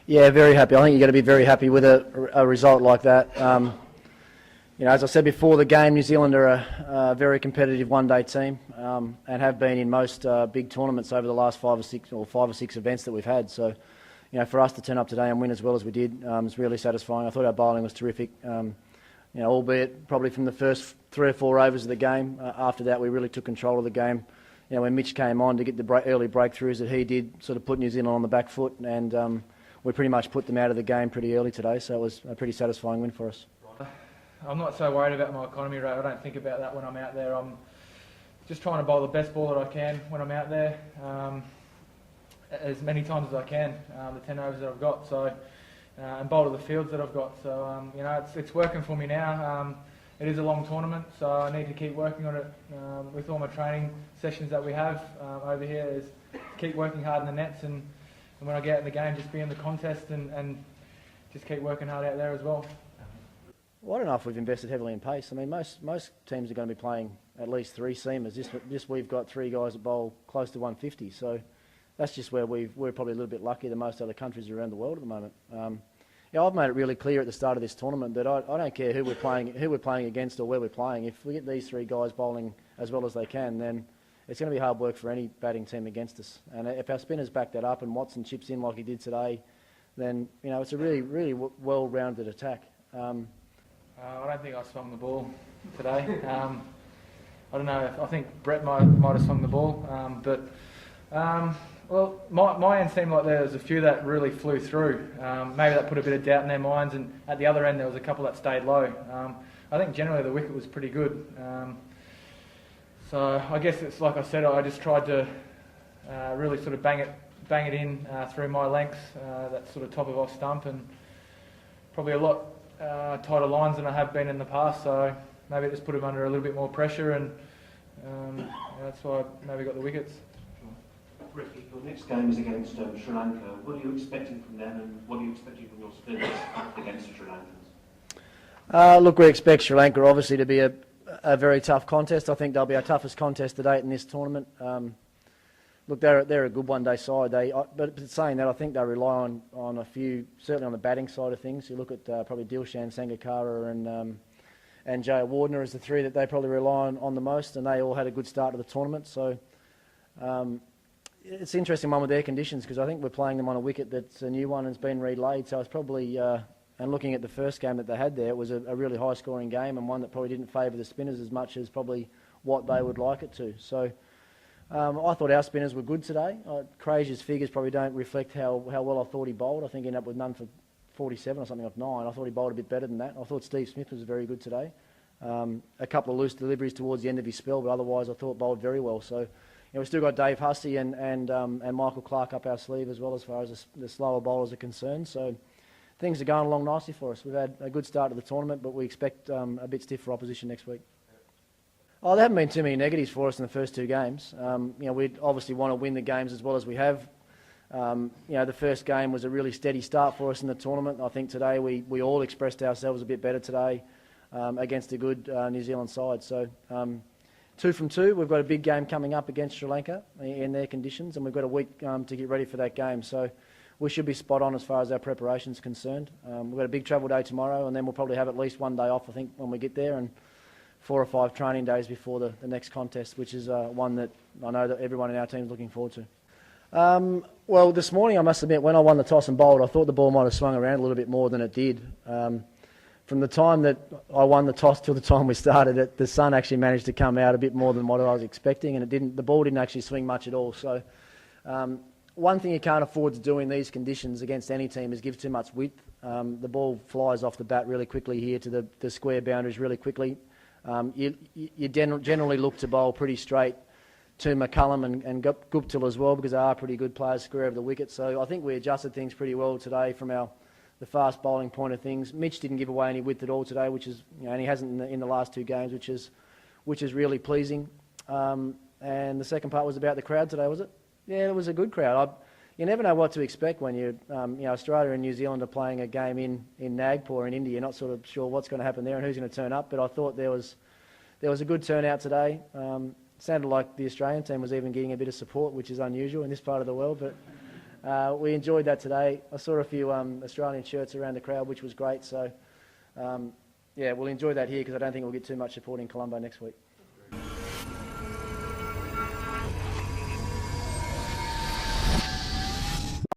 Yeah, very happy. I think you've got to be very happy with a result like that. As I said before the game, New Zealand are a very competitive one-day team and have been in most big tournaments over the last five or six events that we've had. So, for us to turn up today and win as well as we did is really satisfying. I thought our bowling was terrific. Albeit probably from the first 3 or 4 overs of the game. After that, we really took control of the game. When Mitch came on to get the early breakthroughs that he did, sort of put New Zealand on the back foot, and we pretty much put them out of the game pretty early today, so it was a pretty satisfying win for us. I'm not so worried about my economy rate. I don't think about that when I'm out there. I'm just trying to bowl the best ball that I can when I'm out there, as many times as I can, the 10 overs that I've got, and bowl to the fields that I've got. So, it's working for me now. It is a long tournament, so I need to keep working on it with all my training sessions that we have over here. Is keep working hard in the nets, and when I get out in the game, just be in the contest and just keep working hard out there as well. Well, I don't know if we've invested heavily in pace. I mean, most teams are going to be playing at least 3 seamers. Just we've got 3 guys that bowl close to 150, so that's just where we're probably a little bit luckier than most other countries around the world at the moment. I've made it really clear at the start of this tournament that I don't care who we're playing against or where we're playing. If we get these 3 guys bowling as well as they can, then it's going to be hard work for any batting team against us. And if our spinners back that up and Watson chips in like he did today, then it's a really, really well-rounded attack. I don't think I swung the ball today. I don't know. I think Brett might have swung the ball, well, my end seemed like there was a few that really flew through. Maybe that put a bit of doubt in their minds, and at the other end there was a couple that stayed low. I think generally the wicket was pretty good. So I guess it's like I said, I just tried to really sort of bang it in through my lengths, that sort of top of off stump, and probably a lot tighter lines than I have been in the past. So maybe it just put them under a little bit more pressure, and that's why I maybe got the wickets. Ricky, your next game is against Sri Lanka. What are you expecting from them, and what are you expecting from your spinners against the Sri Lankans? Look, we expect Sri Lanka obviously to be a very tough contest. I think they'll be our toughest contest to date in this tournament. Look, they're a good one-day side. But saying that, I think they rely on a few, certainly on the batting side of things. You look at probably Dilshan, Sangakkara and Jay Wardner as the 3 that they probably rely on the most, and they all had a good start to the tournament. So it's an interesting one with their conditions, because I think we're playing them on a wicket that's a new one and has been relayed. So it's probably, and looking at the first game that they had there, it was a really high-scoring game, and one that probably didn't favour the spinners as much as probably what they would like it to. So I thought our spinners were good today. Crazier's figures probably don't reflect how well I thought he bowled. I think he ended up with none for 47 or something off 9. I thought he bowled a bit better than that. I thought Steve Smith was very good today. A couple of loose deliveries towards the end of his spell, but otherwise I thought bowled very well. So we've still got Dave Hussey and Michael Clark up our sleeve as well, as far as the slower bowlers are concerned. So things are going along nicely for us. We've had a good start to the tournament, but we expect a bit stiffer opposition next week. There haven't been too many negatives for us in the first 2 games. We obviously want to win the games as well as we have. The first game was a really steady start for us in the tournament. I think today we all expressed ourselves a bit better today against a good New Zealand side. So 2 from 2. We've got a big game coming up against Sri Lanka in their conditions, and we've got a week to get ready for that game. So we should be spot on as far as our preparation's concerned. We've got a big travel day tomorrow, and then we'll probably have at least 1 day off, I think, when we get there, and 4 or 5 training days before the next contest, which is one that I know that everyone in our team is looking forward to. Well, this morning, I must admit, when I won the toss and bowled, I thought the ball might have swung around a little bit more than it did. From the time that I won the toss till the time we started it, the sun actually managed to come out a bit more than what I was expecting, and the ball didn't actually swing much at all. So one thing you can't afford to do in these conditions against any team is give too much width. The ball flies off the bat really quickly here to the square boundaries really quickly. You generally look to bowl pretty straight to McCullum and Guptill as well, because they are pretty good players square over the wicket. So I think we adjusted things pretty well today from the fast bowling point of things. Mitch didn't give away any width at all today, which is, and he hasn't in the last 2 games, which is really pleasing. And the second part was about the crowd today, was it? Yeah, it was a good crowd. You never know what to expect when Australia and New Zealand are playing a game in Nagpur in India. You're not sort of sure what's going to happen there and who's going to turn up. But I thought there was a good turnout today. Sounded like the Australian team was even getting a bit of support, which is unusual in this part of the world. But We enjoyed that today. I saw a few Australian shirts around the crowd, which was great. So, yeah, we'll enjoy that here because I don't think we'll get too much support in Colombo next week.